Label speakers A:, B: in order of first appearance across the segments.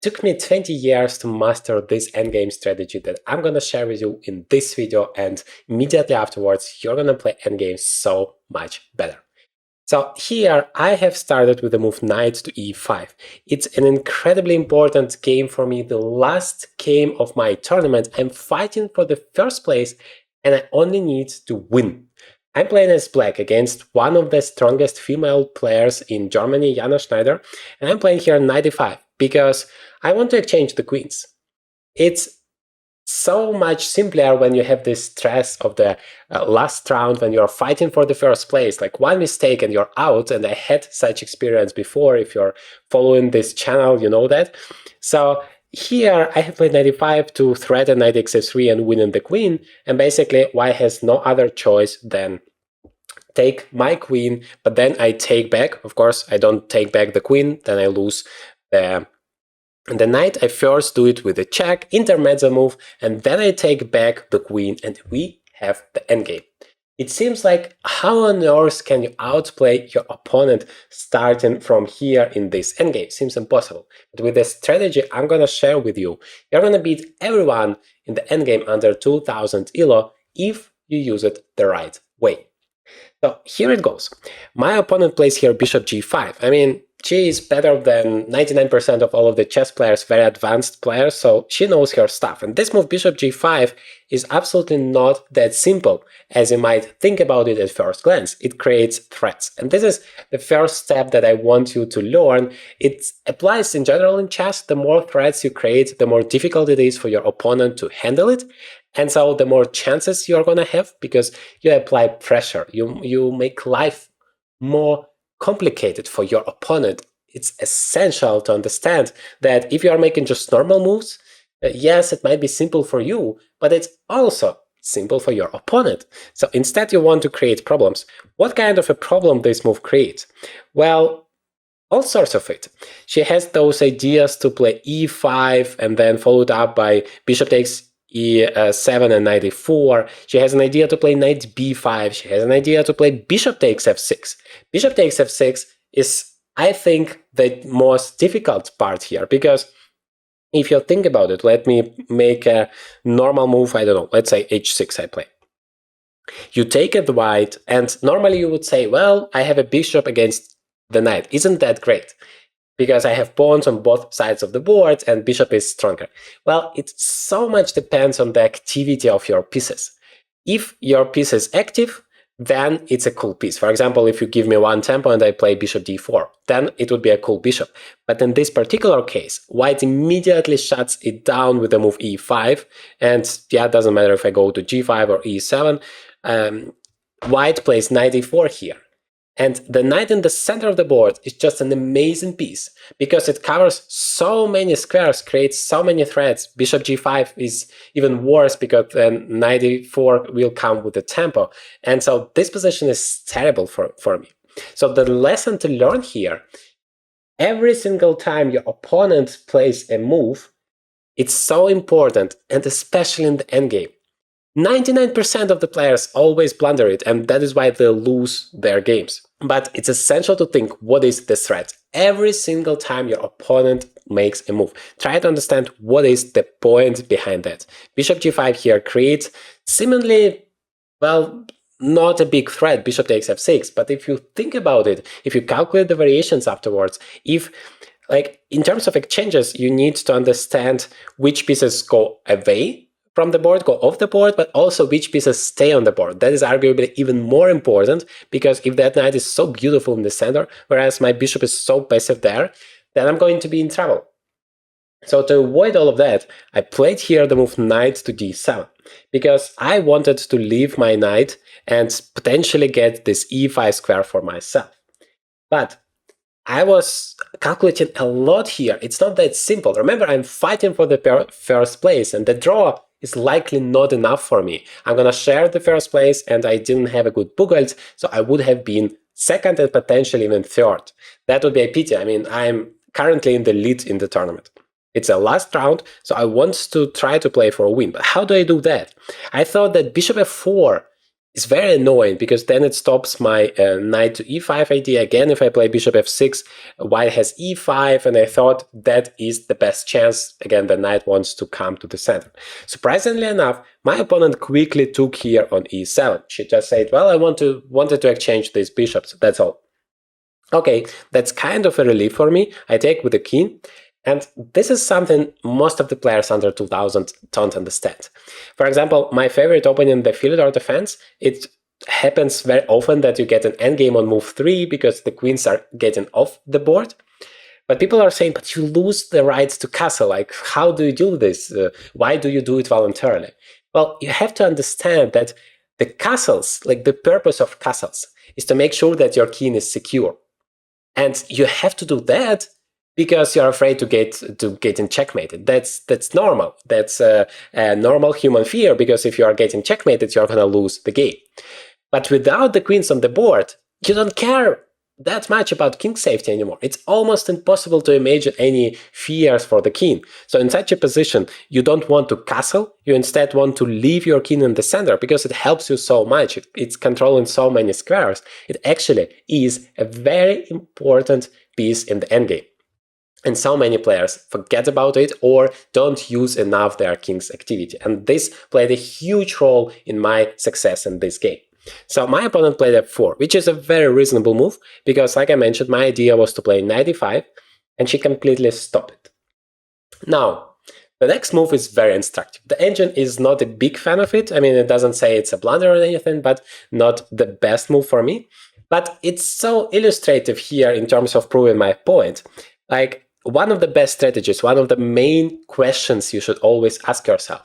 A: Took me 20 years to master this endgame strategy that I'm gonna share with you in this video, and immediately afterwards you're gonna play endgame so much better. So here I have started with the move knight to e5. It's an incredibly important game for me, the last game of my tournament. I'm fighting for the first place and I only need to win. I'm playing as black against one of the strongest female players in Germany, Jana Schneider, and I'm playing here knight e5 because I want to exchange the queens. It's so much simpler when you have this stress of the last round, when you're fighting for the first place. Like one mistake and you're out, and I had such experience before. If you're following this channel, you know that. So here I have played knight e5 to threaten knight xf3 and winning the queen, and basically white has no other choice than take my queen, but then I take back. Of course, I don't take back the queen, then I lose the knight. I first do it with a check, intermezzo move, and then I take back the queen, and we have the endgame. It seems like how on earth can you outplay your opponent starting from here in this endgame? Seems impossible. But with the strategy I'm gonna share with you, you're gonna beat everyone in the endgame under 2000 elo if you use it the right way. So here it goes. My opponent plays here bishop g5. I mean, she is better than 99% of all of the chess players, very advanced players, so she knows her stuff. And this move, bishop g5, is absolutely not that simple, as you might think about it at first glance. It creates threats. And this is the first step that I want you to learn. It applies in general in chess. The more threats you create, the more difficult it is for your opponent to handle it. And so the more chances you're gonna have, because you apply pressure. You make life more complicated for your opponent. It's essential to understand that if you are making just normal moves, yes, it might be simple for you, but it's also simple for your opponent. So instead you want to create problems. What kind of a problem this move creates? Well, all sorts of it. She has those ideas to play e5 and then followed up by bishop takes e7 and knight e4. She has an idea to play knight b5. She has an idea to play bishop takes f6. Bishop takes f6 is, I think, the most difficult part here, because if you think about it, let me make a normal move, I don't know, let's say h6 I play. You take it white, and normally you would say, well, I have a bishop against the knight. Isn't that great? Because I have pawns on both sides of the board and bishop is stronger. Well, it so much depends on the activity of your pieces. If your piece is active, then it's a cool piece. For example, if you give me one tempo and I play bishop d4, then it would be a cool bishop. But in this particular case, white immediately shuts it down with the move e5, and yeah, it doesn't matter if I go to g5 or e7. White plays knight e4 here. And the knight in the center of the board is just an amazing piece, because it covers so many squares, creates so many threats. Bishop g5 is even worse, because then knight e4 will come with the tempo. And so this position is terrible for me. So the lesson to learn here, every single time your opponent plays a move, it's so important, and especially in the endgame. 99% of the players always blunder it, and that is why they lose their games. But it's essential to think, what is the threat? Every single time your opponent makes a move, try to understand what is the point behind that. Bishop g5 here creates seemingly, well, not a big threat, bishop takes f6, but if you think about it, if you calculate the variations afterwards, if, like, in terms of exchanges, you need to understand which pieces go away from the board, go off the board, but also which pieces stay on the board. That is arguably even more important, because if that knight is so beautiful in the center, whereas my bishop is so passive there, then I'm going to be in trouble. So to avoid all of that, I played here the move knight to d7, because I wanted to leave my knight and potentially get this e5 square for myself. But I was calculating a lot here. It's not that simple. Remember, I'm fighting for the first place, and the draw is likely not enough for me. I'm gonna share the first place, and I didn't have a good Bugelt, so I would have been second and potentially even third. That would be a pity. I mean, I'm currently in the lead in the tournament. It's a last round, so I want to try to play for a win. But how do I do that? I thought that bishop f4 It's very annoying because then it stops my knight to e5 idea. Again, if I play bishop f6, white has e5, and I thought that is the best chance. Again, the knight wants to come to the center. Surprisingly enough, my opponent quickly took here on e7. She just said, well, I wanted to exchange these bishops, that's all. Okay, that's kind of a relief for me. I take with the king. And this is something most of the players under 2000 don't understand. For example, my favorite opening in the field or defense, it happens very often that you get an endgame on move 3 because the queens are getting off the board. But people are saying, but you lose the rights to castle. Like, how do you do this? Why do you do it voluntarily? Well, you have to understand that the castles, like the purpose of castles, is to make sure that your king is secure. And you have to do that because you're afraid to get checkmated. That's normal. That's a normal human fear, because if you are getting checkmated, you're gonna lose the game. But without the queens on the board, you don't care that much about king safety anymore. It's almost impossible to imagine any fears for the king. So in such a position, you don't want to castle, you instead want to leave your king in the center because it helps you so much. It's controlling so many squares. It actually is a very important piece in the endgame. And so many players forget about it or don't use enough their king's activity. And this played a huge role in my success in this game. So my opponent played f4, which is a very reasonable move, because like I mentioned, my idea was to play knight e5, and she completely stopped it. Now, the next move is very instructive. The engine is not a big fan of it. I mean, it doesn't say it's a blunder or anything, but not the best move for me. But it's so illustrative here in terms of proving my point. Like, one of the best strategies, one of the main questions you should always ask yourself,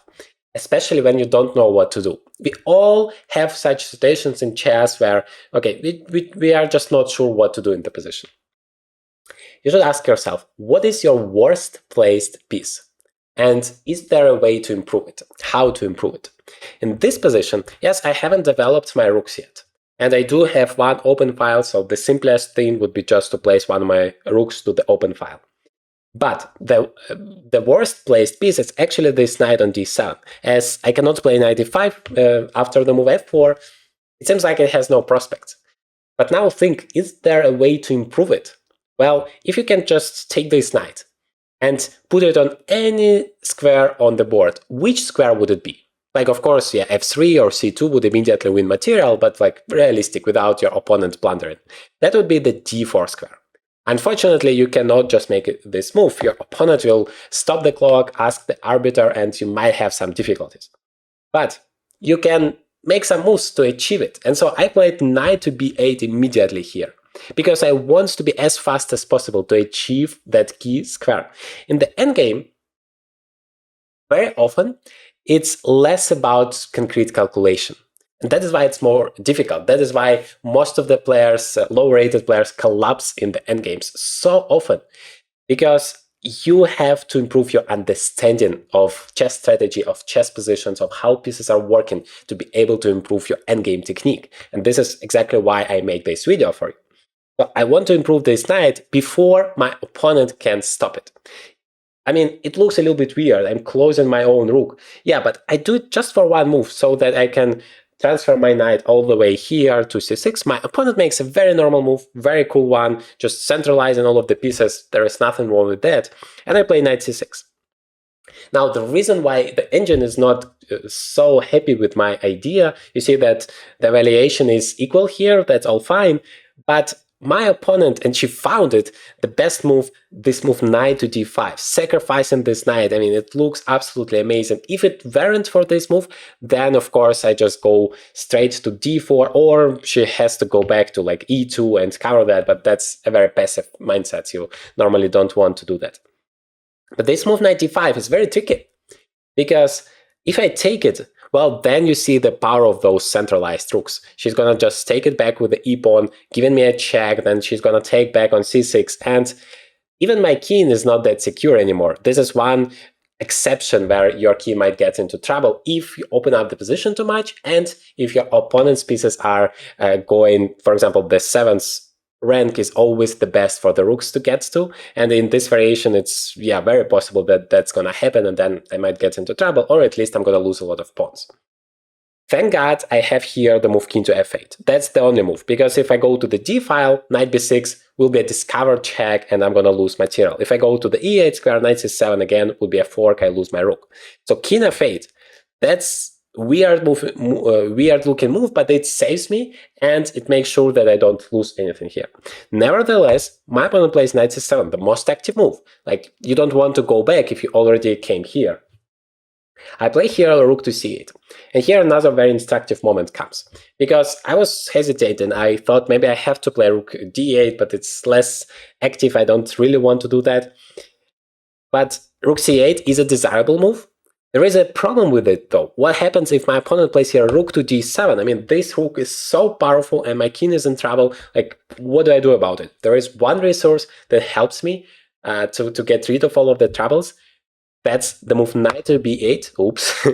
A: especially when you don't know what to do. We all have such situations in chess where, okay, we are just not sure what to do in the position. You should ask yourself, what is your worst placed piece? And is there a way to improve it? How to improve it? In this position, yes, I haven't developed my rooks yet. And I do have one open file, so the simplest thing would be just to place one of my rooks to the open file. But the worst placed piece is actually this knight on d7. As I cannot play knight e5 after the move f4, it seems like it has no prospects. But now think, is there a way to improve it? Well, if you can just take this knight and put it on any square on the board, which square would it be? Like, of course, yeah, f3 or c2 would immediately win material, but like realistic, without your opponent blundering. That would be the d4 square. Unfortunately, you cannot just make this move. Your opponent will stop the clock, ask the arbiter, and you might have some difficulties. But you can make some moves to achieve it. And so I played knight to b8 immediately here, because I want to be as fast as possible to achieve that key square. In the endgame, very often, it's less about concrete calculation. And that is why it's more difficult. That is why most of the players, low-rated players, collapse in the endgames so often. Because you have to improve your understanding of chess strategy, of chess positions, of how pieces are working to be able to improve your endgame technique. And this is exactly why I make this video for you. So I want to improve this knight before my opponent can stop it. I mean, it looks a little bit weird. I'm closing my own rook. Yeah, but I do it just for one move so that I can transfer my knight all the way here to c6. My opponent makes a very normal move, very cool one, just centralizing all of the pieces. There is nothing wrong with that. And I play knight c6. Now, the reason why the engine is not so happy with my idea, you see that the evaluation is equal here, that's all fine, but my opponent, and she found it, the best move, this move knight to d5, sacrificing this knight. I mean, it looks absolutely amazing. If it weren't for this move, then of course I just go straight to d4, or she has to go back to like e2 and cover that, but that's a very passive mindset. You normally don't want to do that. But this move knight d5 is very tricky, because if I take it, well, then you see the power of those centralized rooks. She's gonna just take it back with the e-pawn, giving me a check, then she's gonna take back on c6, and even my king is not that secure anymore. This is one exception where your king might get into trouble if you open up the position too much, and if your opponent's pieces are going, for example, the 7th rank is always the best for the rooks to get to, and in this variation it's very possible that that's gonna happen, and then I might get into trouble, or at least I'm gonna lose a lot of pawns. Thank God I have here the move king to f8. That's the only move, because if I go to the d file, knight b6 will be a discovered check and I'm gonna lose material. If I go to the e8 square, knight c7 again will be a fork, I lose my rook. So king f8, that's weird looking move, but it saves me and it makes sure that I don't lose anything here. Nevertheless, my opponent plays knight c7, the most active move. Like, you don't want to go back if you already came here. I play here rook to c8, and here another very instructive moment comes, because I was hesitating. I thought maybe I have to play rook d8, but it's less active. I don't really want to do that. But rook c8 is a desirable move. There is a problem with it though. What happens if my opponent plays here rook to d7? I mean, this rook is so powerful and my king is in trouble. Like, what do I do about it? There is one resource that helps me to get rid of all of the troubles. That's the move knight to b8. Oops,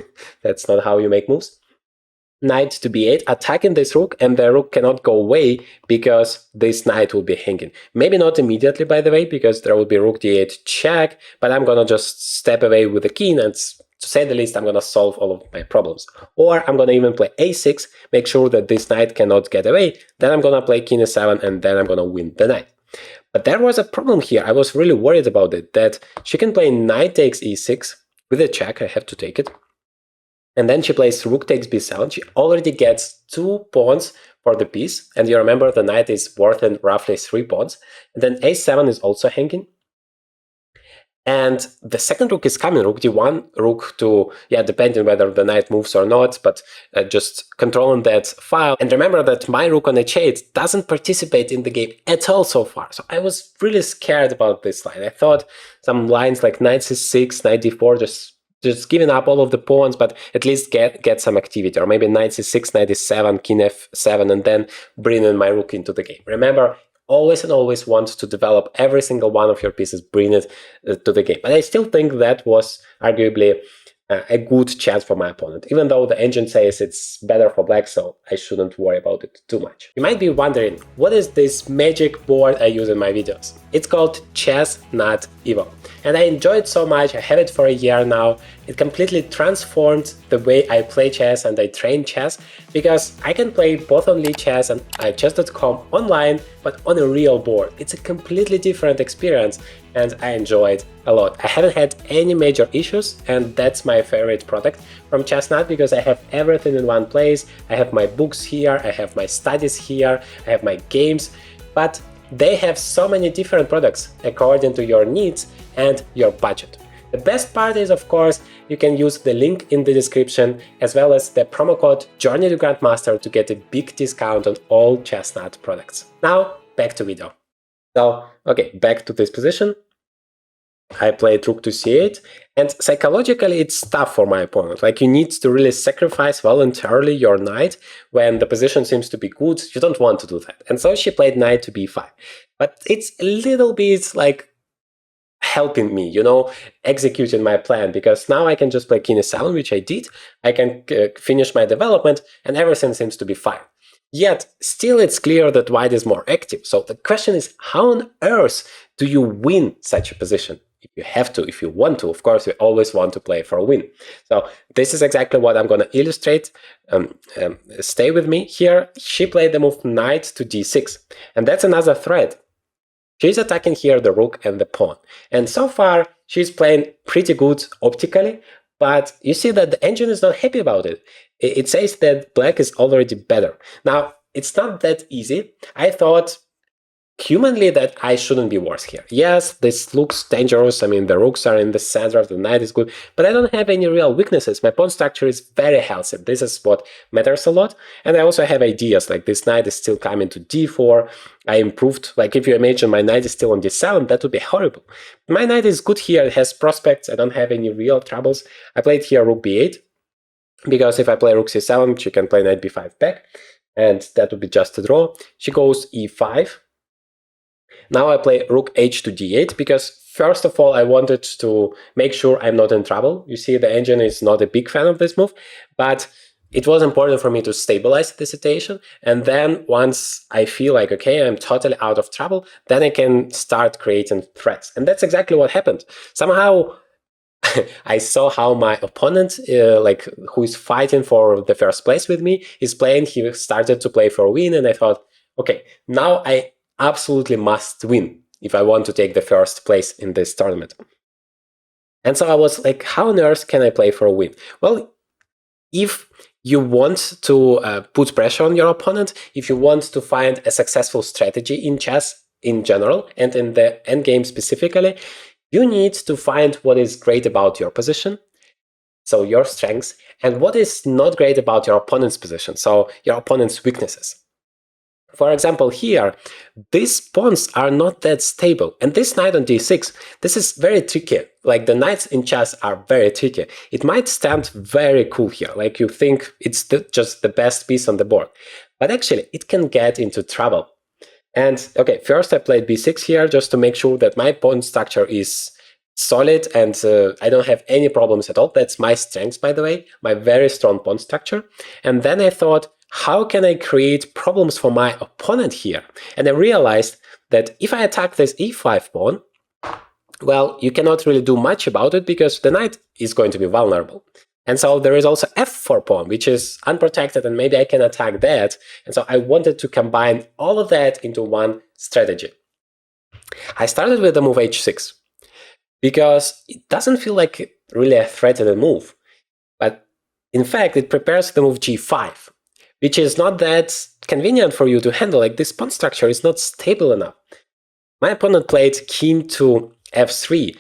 A: that's not how you make moves. Knight to b8, attacking this rook, and the rook cannot go away because this knight will be hanging. Maybe not immediately, by the way, because there will be rook d8 check, but I'm gonna just step away with the king, and to say the least, I'm gonna solve all of my problems. Or I'm gonna even play a6, make sure that this knight cannot get away, then I'm gonna play king e7, and then I'm gonna win the knight. But there was a problem here. I was really worried about it, that she can play knight takes e6 with a check. I have to take it. And then she plays rook takes b7. She already gets 2 pawns for the piece. And you remember the knight is worth roughly 3 pawns. And then a7 is also hanging. And the second rook is coming, rook d1, rook to, depending whether the knight moves or not, but just controlling that file. And remember that my rook on h8 doesn't participate in the game at all so far. So I was really scared about this line. I thought some lines like knight c6, knight d4, just giving up all of the pawns, but at least get some activity. Or maybe knight c6, knight d7, king f7, and then bring in my rook into the game. Remember, always and always want to develop every single one of your pieces, bring it to the game. But I still think that was arguably a good chance for my opponent, even though the engine says it's better for black, so I shouldn't worry about it too much. You might be wondering, what is this magic board I use in my videos? It's called Chess Not Evo, and I enjoy it so much. I have it for a year now. It completely transformed the way I play chess and I train chess, because I can play both on Lichess and chess.com online, but on a real board. It's a completely different experience and I enjoy it a lot. I haven't had any major issues, and that's my favorite product from Chessnut, because I have everything in one place. I have my books here, I have my studies here, I have my games, but they have so many different products according to your needs and your budget. The best part is, of course, you can use the link in the description as well as the promo code Journey to Grandmaster to get a big discount on all Chessnut products. Now, back to video. So, okay, back to this position. I played rook to c8, and psychologically it's tough for my opponent. Like, you need to really sacrifice voluntarily your knight when the position seems to be good. You don't want to do that. And so she played knight to b5. But it's a little bit like helping me, executing my plan, because now I can just play king e7, which I did. I can finish my development and everything seems to be fine. Yet, still it's clear that white is more active. So the question is, how on earth do you win such a position? If you have to, if you want to, of course, we always want to play for a win. So this is exactly what I'm going to illustrate. Stay with me here. She played the move knight to d6, and that's another threat. She's attacking here the rook and the pawn. And so far, she's playing pretty good optically, but you see that the engine is not happy about it. It says that black is already better. Now, it's not that easy. I thought humanly that I shouldn't be worse here. Yes, this looks dangerous. I mean, the rooks are in the center, the knight is good, but I don't have any real weaknesses. My pawn structure is very healthy. This is what matters a lot. And I also have ideas, like this knight is still coming to d4. I improved, like if you imagine my knight is still on d7, that would be horrible. My knight is good here, it has prospects, I don't have any real troubles. I played here rook b8, because if I play rook c7, she can play knight b5 back, and that would be just a draw. She goes e5. Now I play rook h to d8, because first of all I wanted to make sure I'm not in trouble. You see, the engine is not a big fan of this move, but it was important for me to stabilize the situation, and then once I feel like, okay, I'm totally out of trouble, then I can start creating threats. And that's exactly what happened. Somehow I saw how my opponent, like who is fighting for the first place with me, is playing. He started to play for a win, and I thought, okay, now I absolutely must win if I want to take the first place in this tournament. And so I was like, how on earth can I play for a win? Well, if you want to put pressure on your opponent, if you want to find a successful strategy in chess in general and in the endgame specifically, you need to find what is great about your position, so your strengths, and what is not great about your opponent's position, so your opponent's weaknesses. For example, here, these pawns are not that stable. And this knight on d6, this is very tricky. Like, the knights in chess are very tricky. It might stand very cool here, like you think it's just the best piece on the board. But actually, it can get into trouble. And okay, first I played b6 here just to make sure that my pawn structure is solid and I don't have any problems at all. That's my strength, by the way, my very strong pawn structure. And then I thought, how can I create problems for my opponent here? And I realized that if I attack this e5 pawn, well, you cannot really do much about it because the knight is going to be vulnerable. And so there is also f4 pawn, which is unprotected, and maybe I can attack that. And so I wanted to combine all of that into one strategy. I started with the move h6 because it doesn't feel like really a threatening move. But in fact, it prepares the move g5, which is not that convenient for you to handle. Like, this pawn structure is not stable enough. My opponent played king to f3,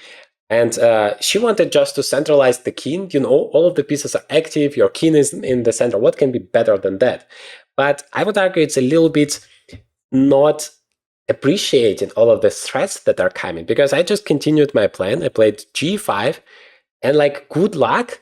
A: and she wanted just to centralize the king. You know, all of the pieces are active, your king is in the center. What can be better than that? But I would argue it's a little bit not appreciating all of the threats that are coming, because I just continued my plan. I played g5, and like, good luck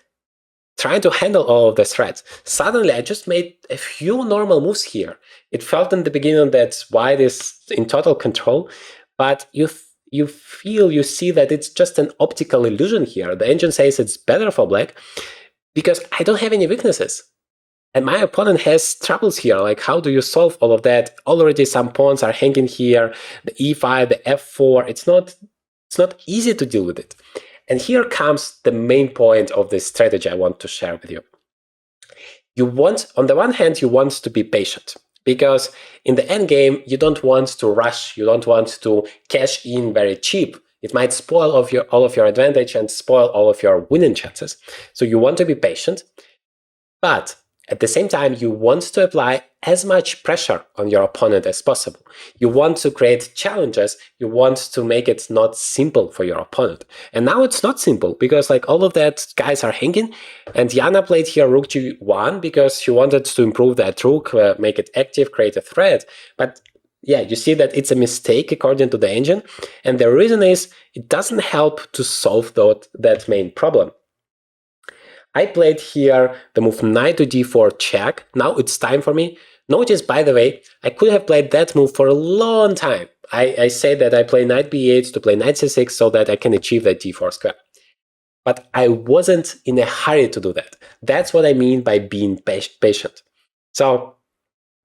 A: trying to handle all of the threats. Suddenly, I just made a few normal moves here. It felt in the beginning that white is in total control, but you see that it's just an optical illusion here. The engine says it's better for black because I don't have any weaknesses. And my opponent has troubles here. Like, how do you solve all of that? Already some pawns are hanging here, the e5, the f4. It's not easy to deal with it. And here comes the main point of this strategy I want to share with you. You want, on the one hand, you want to be patient, because in the end game, you don't want to rush, you don't want to cash in very cheap. It might spoil all of your advantage and spoil all of your winning chances. So you want to be patient, but at the same time, you want to apply as much pressure on your opponent as possible. You want to create challenges. You want to make it not simple for your opponent. And now it's not simple, because like, all of that guys are hanging. And Jana played here rook g1 because she wanted to improve that rook, make it active, create a threat. But yeah, you see that it's a mistake according to the engine. And the reason is it doesn't help to solve that main problem. I played here the move knight to d4 check. Now it's time for me. Notice, by the way, I could have played that move for a long time. I say that I play knight b8 to play knight c6 so that I can achieve that d4 square. But I wasn't in a hurry to do that. That's what I mean by being patient. So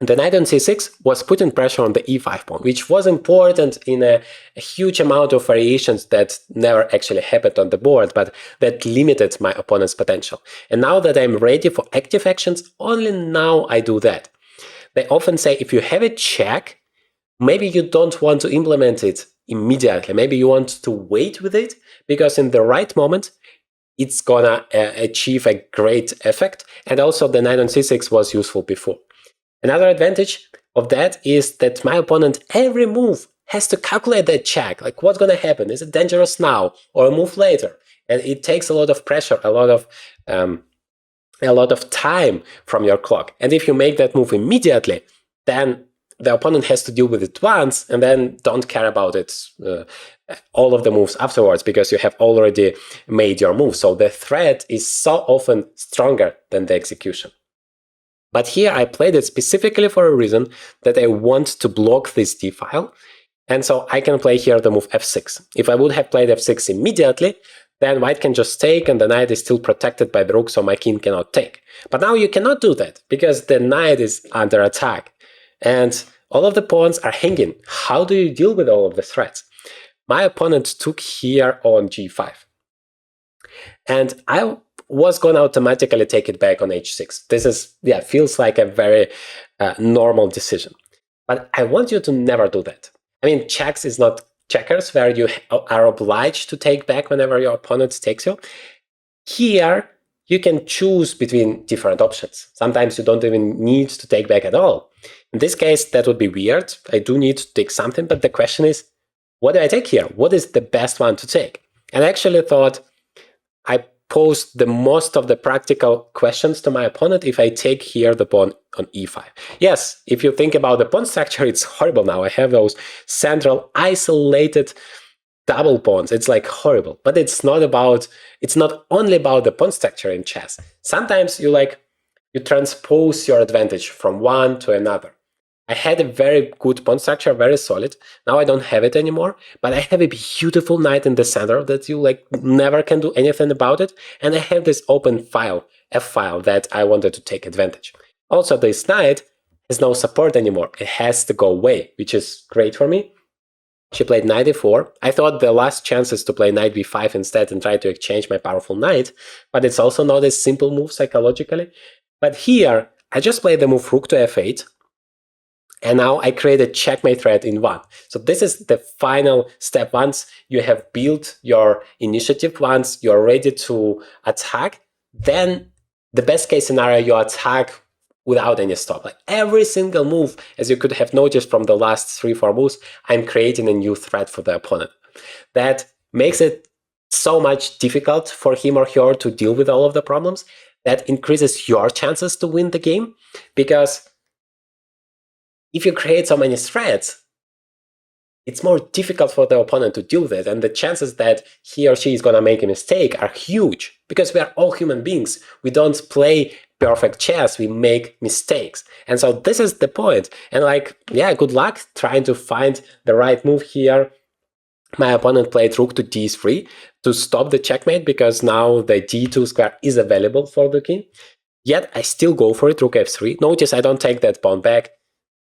A: the knight on c6 was putting pressure on the e5 pawn, which was important in a huge amount of variations that never actually happened on the board, but that limited my opponent's potential. And now that I'm ready for active actions, only now I do that. They often say if you have a check, maybe you don't want to implement it immediately. Maybe you want to wait with it, because in the right moment, it's gonna achieve a great effect. And also the knight on c6 was useful before. Another advantage of that is that my opponent, every move, has to calculate that check. Like, what's going to happen? Is it dangerous now or a move later? And it takes a lot of pressure, a lot of time from your clock. And if you make that move immediately, then the opponent has to deal with it once and then don't care about it, all of the moves afterwards, because you have already made your move. So the threat is so often stronger than the execution. But here I played it specifically for a reason, that I want to block this d file. And so I can play here the move f6. If I would have played f6 immediately, then white can just take, and the knight is still protected by the rook, so my king cannot take. But now you cannot do that, because the knight is under attack. And all of the pawns are hanging. How do you deal with all of the threats? My opponent took here on g5. and I was going to automatically take it back on h6. This is, yeah, feels like a very normal decision. But I want you to never do that. I mean, checks is not checkers where you are obliged to take back whenever your opponent takes you. Here, you can choose between different options. Sometimes you don't even need to take back at all. In this case, that would be weird. I do need to take something, but the question is, what do I take here? What is the best one to take? And I actually thought I posed the most of the practical questions to my opponent if I take here the pawn on e5. Yes, if you think about the pawn structure, it's horrible now. I have those central isolated double pawns. It's like horrible, but it's not only about the pawn structure in chess. Sometimes you transpose your advantage from one to another. I had a very good pawn structure, very solid. Now I don't have it anymore, but I have a beautiful knight in the center that you never can do anything about it. And I have this open file, F file, that I wanted to take advantage. Also, this knight has no support anymore. It has to go away, which is great for me. She played knight e4. I thought the last chance is to play knight b5 instead and try to exchange my powerful knight, but it's also not a simple move psychologically. But here, I just played the move rook to f8, and now I create a checkmate threat in one. So this is the final step. Once you have built your initiative, once you're ready to attack, then the best case scenario, you attack without any stop. Like every single move, as you could have noticed from the last 3-4 moves, I'm creating a new threat for the opponent. That makes it so much difficult for him or her to deal with all of the problems. That increases your chances to win the game, because if you create so many threats, it's more difficult for the opponent to deal with it, and the chances that he or she is going to make a mistake are huge, because we are all human beings. We don't play perfect chess, we make mistakes. And so this is the point. And yeah, good luck trying to find the right move here. My opponent played rook to d3 to stop the checkmate, because now the d2 square is available for the king. Yet I still go for it, rook f3. Notice I don't take that pawn back.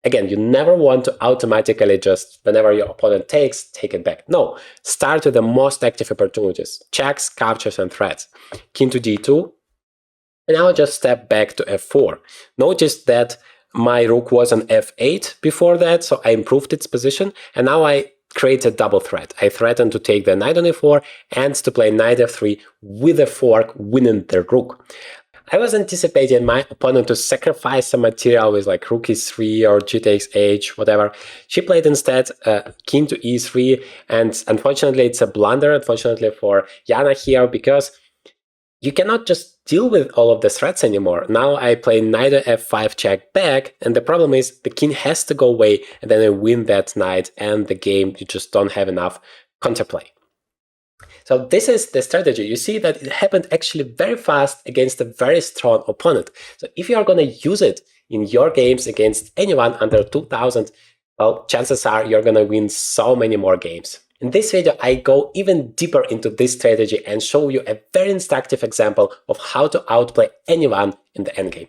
A: Again, you never want to automatically just, whenever your opponent takes, take it back. No, start with the most active opportunities. Checks, captures, and threats. King to d2. And I'll just step back to f4. Notice that my rook was on f8 before that, so I improved its position. And now I create a double threat. I threaten to take the knight on e4 and to play knight f3 with a fork, winning the rook. I was anticipating my opponent to sacrifice some material with rook e3 or g takes h, whatever. She played instead king to e3, and unfortunately it's a blunder, unfortunately for Jana here, because you cannot just deal with all of the threats anymore. Now I play knight to f5 check back, and the problem is the king has to go away, and then I win that knight, and the game, you just don't have enough counterplay. So this is the strategy. You see that it happened actually very fast against a very strong opponent. So if you are going to use it in your games against anyone under 2000, well, chances are you're going to win so many more games. In this video, I go even deeper into this strategy and show you a very instructive example of how to outplay anyone in the endgame.